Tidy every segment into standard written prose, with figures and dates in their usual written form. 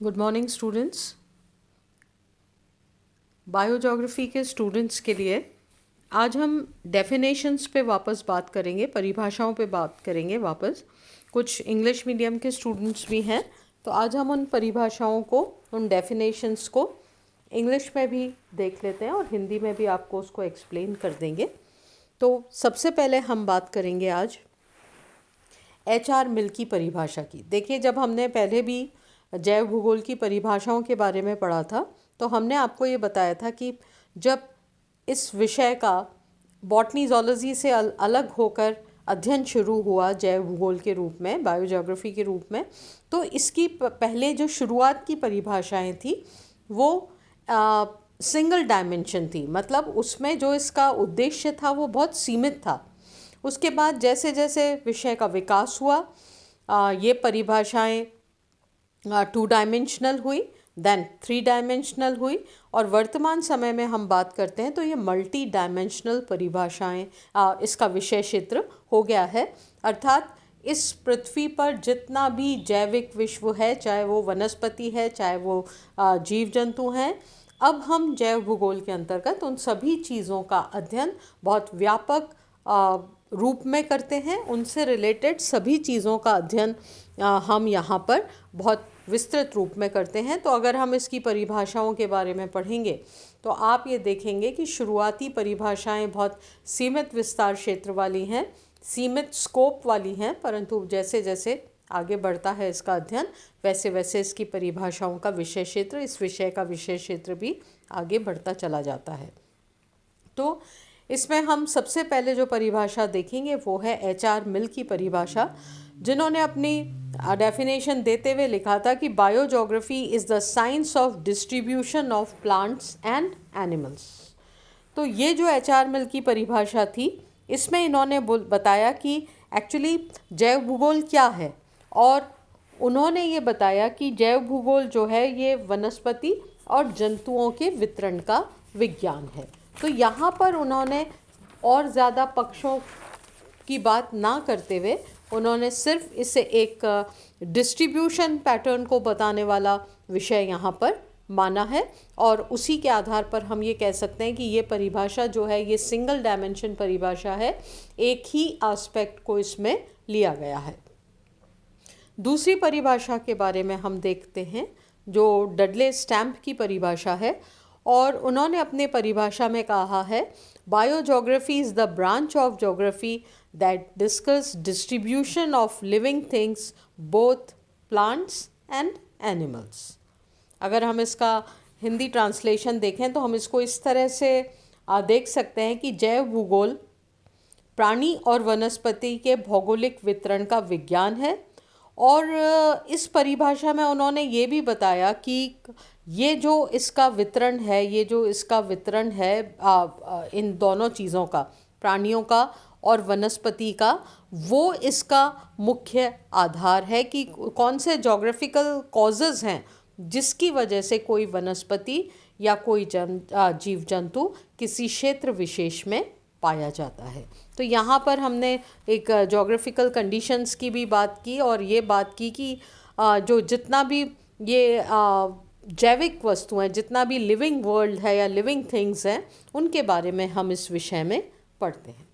Good morning students. Biogeography के students के लिए आज हम डेफिनेशंस पे वापस बात करेंगे, परिभाषाओं पे बात करेंगे वापस। कुछ इंग्लिश मीडियम के स्टूडेंट्स भी हैं, तो आज हम उन परिभाषाओं को, उन डेफिनेशंस को इंग्लिश में भी देख लेते हैं और हिंदी में भी आपको उसको एक्सप्लेन कर देंगे। तो सबसे पहले हम बात करेंगे आज HR मिल की परिभाषा की। देखिए, जब हमने पहले भी जैव भूगोल की परिभाषाओं के बारे में पढ़ा था तो हमने आपको ये बताया था कि जब इस विषय का बॉटनी ज़ूलॉजी से अलग होकर अध्ययन शुरू हुआ जैव भूगोल के रूप में, बायोजोग्राफी के रूप में, तो इसकी पहले जो शुरुआत की परिभाषाएं थी वो सिंगल डायमेंशन थी। मतलब उसमें जो इसका उद्देश्य था वो बहुत सीमित था। उसके बाद जैसे जैसे विषय का विकास हुआ, ये परिभाषाएं 2 डायमेंशनल हुई, देन 3 डायमेंशनल हुई, और वर्तमान समय में हम बात करते हैं तो ये मल्टी डायमेंशनल परिभाषाएं इसका विषय क्षेत्र हो गया है। अर्थात इस पृथ्वी पर जितना भी जैविक विश्व है, चाहे वो वनस्पति है, चाहे वो जीव जंतु हैं, अब हम जैव भूगोल के अंतर्गत उन सभी चीज़ों का अध्ययन बहुत व्यापक रूप में करते हैं। उनसे रिलेटेड सभी चीज़ों का अध्ययन हम यहाँ पर बहुत विस्तृत रूप में करते हैं। तो अगर हम इसकी परिभाषाओं के बारे में पढ़ेंगे तो आप ये देखेंगे कि शुरुआती परिभाषाएं बहुत सीमित विस्तार क्षेत्र वाली हैं, सीमित स्कोप वाली हैं, परंतु जैसे जैसे आगे बढ़ता है इसका अध्ययन वैसे वैसे इसकी परिभाषाओं का विषय क्षेत्र, इस विषय का विषय क्षेत्र भी आगे बढ़ता चला जाता है। तो इसमें हम सबसे पहले जो परिभाषा देखेंगे वो है HR मिल की परिभाषा, जिन्होंने अपनी डेफिनेशन देते हुए लिखा था कि biogeography is the science of distribution of plants and animals. तो ये जो HR मिल की परिभाषा थी, इसमें इन्होंने बताया कि एक्चुअली जैव भूगोल क्या है, और उन्होंने ये बताया कि जैव भूगोल जो है ये वनस्पति और जंतुओं के वितरण का विज्ञान है। तो यहाँ पर उन्होंने और ज़्यादा पक्षों की बात ना करते हुए उन्होंने सिर्फ इसे एक डिस्ट्रीब्यूशन पैटर्न को बताने वाला विषय यहाँ पर माना है, और उसी के आधार पर हम ये कह सकते हैं कि ये परिभाषा जो है ये सिंगल डायमेंशन परिभाषा है, एक ही एस्पेक्ट को इसमें लिया गया है। दूसरी परिभाषा के बारे में हम देखते हैं जो डडले स्टैम्प की परिभाषा है, और उन्होंने अपने परिभाषा में कहा है biogeography is the branch of geography that discuss distribution of living things both plants and animals. अगर हम इसका हिंदी ट्रांसलेशन देखें तो हम इसको इस तरह से देख सकते हैं कि जैव भूगोल प्राणी और वनस्पति के भौगोलिक वितरण का विज्ञान है। और इस परिभाषा में उन्होंने ये भी बताया कि ये जो इसका वितरण है, ये जो इसका वितरण है इन दोनों चीज़ों का, प्राणियों का और वनस्पति का, वो इसका मुख्य आधार है कि कौन से जोग्राफिकल कॉजेज़ हैं जिसकी वजह से कोई वनस्पति या कोई जीव जंतु किसी क्षेत्र विशेष में पाया जाता है। तो यहाँ पर हमने एक जोग्राफिकल कंडीशंस की भी बात की, और ये बात की कि जो जितना भी ये जैविक वस्तुएं, जितना भी लिविंग वर्ल्ड है या लिविंग थिंग्स हैं, उनके बारे में हम इस विषय में पढ़ते हैं।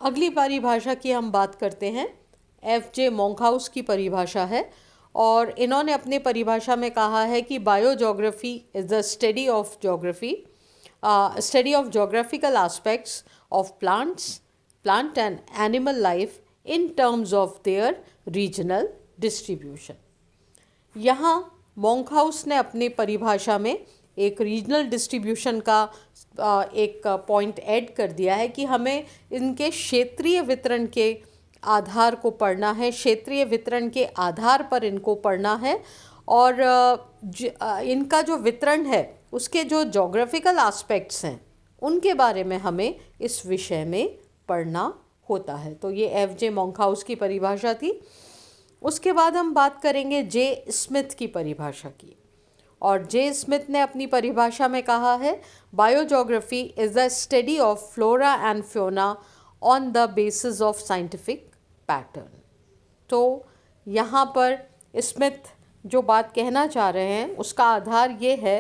अगली परिभाषा की हम बात करते हैं, FJ मोंकहाउस की परिभाषा है, और इन्होंने अपने परिभाषा में कहा है कि biogeography is the study of geography, study of geographical aspects of plant and animal life in terms of their regional distribution। यहाँ मोंकहाउस ने अपनी परिभाषा में एक रीजनल डिस्ट्रीब्यूशन का एक पॉइंट ऐड कर दिया है कि हमें इनके क्षेत्रीय वितरण के आधार को पढ़ना है, क्षेत्रीय वितरण के आधार पर इनको पढ़ना है, और इनका जो वितरण है उसके जो जोग्राफिकल एस्पेक्ट्स हैं उनके बारे में हमें इस विषय में पढ़ना होता है। तो ये FJ मोंकहाउस की परिभाषा थी। उसके बाद हम बात करेंगे J स्मिथ की परिभाषा की, और J स्मिथ ने अपनी परिभाषा में कहा है biogeography is the study of flora and fauna on the basis of scientific pattern. तो यहाँ पर स्मिथ जो बात कहना चाह रहे हैं उसका आधार ये है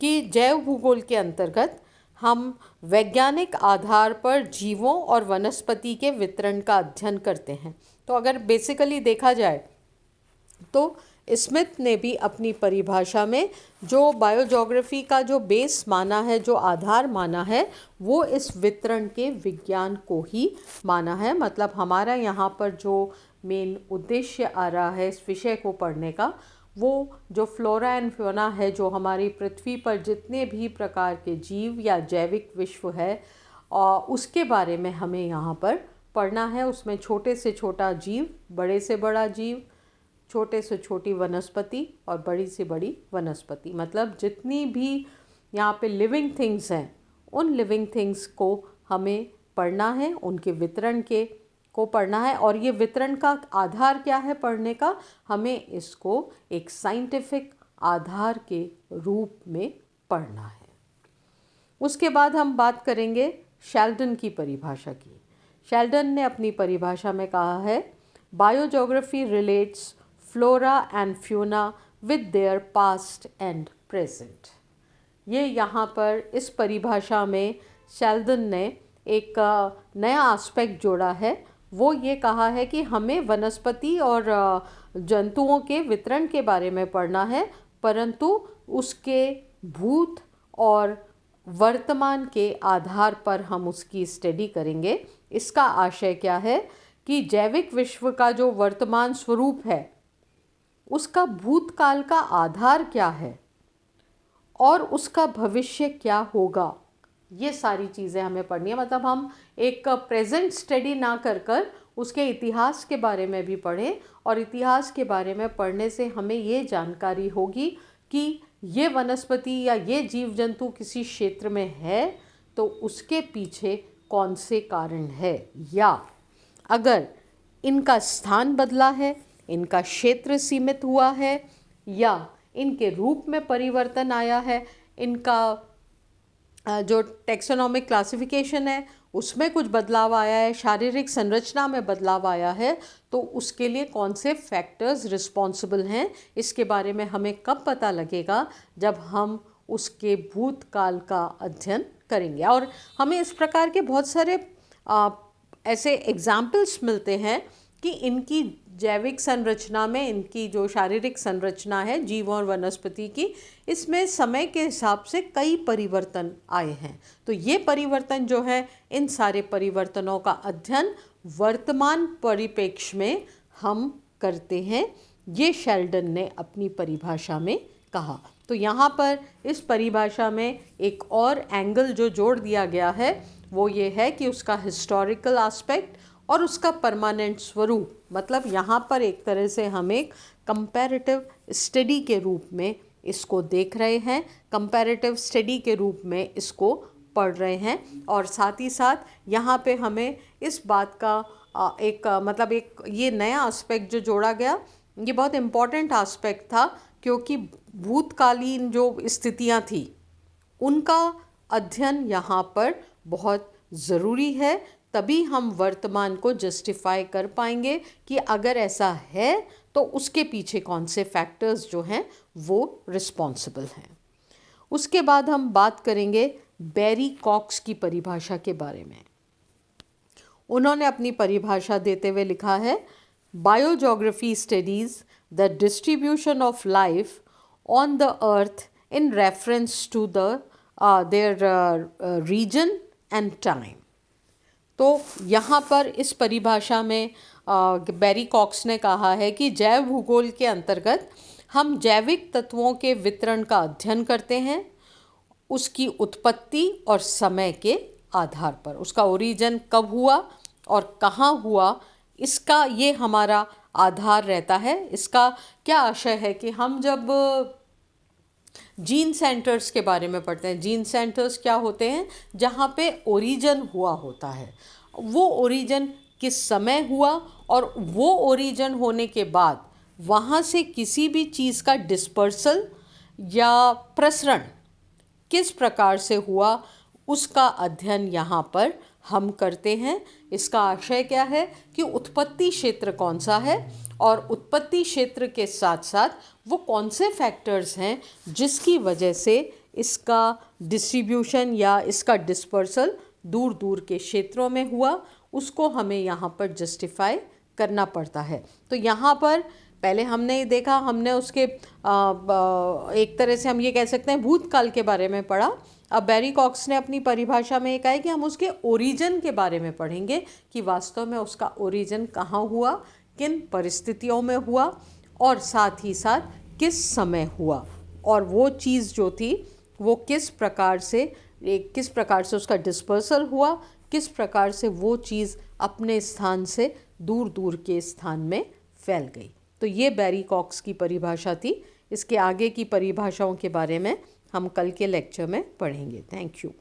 कि जैव भूगोल के अंतर्गत हम वैज्ञानिक आधार पर जीवों और वनस्पति के वितरण का अध्ययन करते हैं। तो अगर बेसिकली देखा जाए तो स्मिथ ने भी अपनी परिभाषा में जो बायोजोग्राफी का जो बेस माना है, जो आधार माना है, वो इस वितरण के विज्ञान को ही माना है। मतलब हमारा यहाँ पर जो मेन उद्देश्य आ रहा है इस विषय को पढ़ने का, वो जो फ्लोरा एंड फ्योना है, जो हमारी पृथ्वी पर जितने भी प्रकार के जीव या जैविक विश्व है उसके बारे में हमें यहाँ पर पढ़ना है। उसमें छोटे से छोटा जीव, बड़े से बड़ा जीव, छोटे से छोटी वनस्पति और बड़ी से बड़ी वनस्पति, मतलब जितनी भी यहाँ पे लिविंग थिंग्स हैं उन लिविंग थिंग्स को हमें पढ़ना है, उनके वितरण को पढ़ना है। और ये वितरण का आधार क्या है पढ़ने का, हमें इसको एक साइंटिफिक आधार के रूप में पढ़ना है। उसके बाद हम बात करेंगे शेल्डन की परिभाषा की। शेल्डन ने अपनी परिभाषा में कहा है, biogeography relates flora and fauna with their past and present. ये यहाँ पर इस परिभाषा में शेल्डन ने एक नया एस्पेक्ट जोड़ा है। वो ये कहा है कि हमें वनस्पति और जंतुओं के वितरण के बारे में पढ़ना है, परंतु उसके भूत और वर्तमान के आधार पर हम उसकी स्टडी करेंगे। इसका आशय क्या है कि जैविक विश्व का जो वर्तमान स्वरूप है उसका भूतकाल का आधार क्या है और उसका भविष्य क्या होगा, ये सारी चीज़ें हमें पढ़नी है। मतलब हम एक प्रेजेंट स्टडी ना कर उसके इतिहास के बारे में भी पढ़ें, और इतिहास के बारे में पढ़ने से हमें ये जानकारी होगी कि ये वनस्पति या ये जीव जंतु किसी क्षेत्र में है तो उसके पीछे कौन से कारण है, या अगर इनका स्थान बदला है, इनका क्षेत्र सीमित हुआ है, या इनके रूप में परिवर्तन आया है, इनका जो टेक्सोनॉमिक क्लासिफिकेशन है उसमें कुछ बदलाव आया है, शारीरिक संरचना में बदलाव आया है, तो उसके लिए कौन से फैक्टर्स रिस्पॉन्सिबल हैं, इसके बारे में हमें कब पता लगेगा, जब हम उसके भूतकाल का अध्ययन करेंगे। और हमें इस प्रकार के बहुत सारे ऐसे एग्जाम्पल्स मिलते हैं कि इनकी जैविक संरचना में, इनकी जो शारीरिक संरचना है जीव और वनस्पति की, इसमें समय के हिसाब से कई परिवर्तन आए हैं। तो ये परिवर्तन जो है, इन सारे परिवर्तनों का अध्ययन वर्तमान परिप्रेक्ष्य में हम करते हैं, ये शेल्डन ने अपनी परिभाषा में कहा। तो यहाँ पर इस परिभाषा में एक और एंगल जो जोड़ दिया गया है वो ये है कि उसका हिस्टोरिकल एस्पेक्ट और उसका परमानेंट स्वरूप। मतलब यहाँ पर एक तरह से हम एक कंपैरेटिव स्टडी के रूप में इसको देख रहे हैं, कंपैरेटिव स्टडी के रूप में इसको पढ़ रहे हैं। और साथ ही साथ यहाँ पे हमें इस बात का एक ये नया एस्पेक्ट जो जोड़ा गया, ये बहुत इम्पॉर्टेंट एस्पेक्ट था, क्योंकि भूतकालीन जो स्थितियाँ थी उनका अध्ययन यहाँ पर बहुत ज़रूरी है। तभी हम वर्तमान को जस्टिफाई कर पाएंगे कि अगर ऐसा है तो उसके पीछे कौन से फैक्टर्स जो हैं वो रिस्पॉन्सिबल हैं। उसके बाद हम बात करेंगे बैरी कॉक्स की परिभाषा के बारे में। उन्होंने अपनी परिभाषा देते हुए लिखा है, biogeography studies the distribution of life on the earth in reference to their region and time. तो यहाँ पर इस परिभाषा में बैरी कॉक्स ने कहा है कि जैव भूगोल के अंतर्गत हम जैविक तत्वों के वितरण का अध्ययन करते हैं, उसकी उत्पत्ति और समय के आधार पर। उसका ओरिजिन कब हुआ और कहाँ हुआ, इसका ये हमारा आधार रहता है। इसका क्या आशय है कि हम जब जीन सेंटर्स के बारे में पढ़ते हैं, जीन सेंटर्स क्या होते हैं, जहाँ पे ओरिजिन हुआ होता है, वो ओरिजिन किस समय हुआ और वो ओरिजिन होने के बाद वहाँ से किसी भी चीज़ का डिस्पर्सल या प्रसरण किस प्रकार से हुआ, उसका अध्ययन यहाँ पर हम करते हैं। इसका आशय क्या है कि उत्पत्ति क्षेत्र कौन सा है और उत्पत्ति क्षेत्र के साथ साथ वो कौन से फैक्टर्स हैं जिसकी वजह से इसका डिस्ट्रीब्यूशन या इसका डिस्पर्सल दूर दूर के क्षेत्रों में हुआ, उसको हमें यहाँ पर जस्टिफाई करना पड़ता है। तो यहाँ पर पहले हमने देखा, हमने उसके एक तरह से हम ये कह सकते हैं भूतकाल के बारे में पढ़ा। अब बैरी कॉक्स ने अपनी परिभाषा में ये कहा है कि हम उसके ओरिजिन के बारे में पढ़ेंगे कि वास्तव में उसका ओरिजिन कहाँ हुआ, किन परिस्थितियों में हुआ और साथ ही साथ किस समय हुआ, और वो चीज़ जो थी वो किस प्रकार से उसका डिस्पर्सल हुआ, किस प्रकार से वो चीज़ अपने स्थान से दूर दूर के स्थान में फैल गई। तो ये बैरी कॉक्स की परिभाषा थी। इसके आगे की परिभाषाओं के बारे में हम कल के लेक्चर में पढ़ेंगे। Thank you.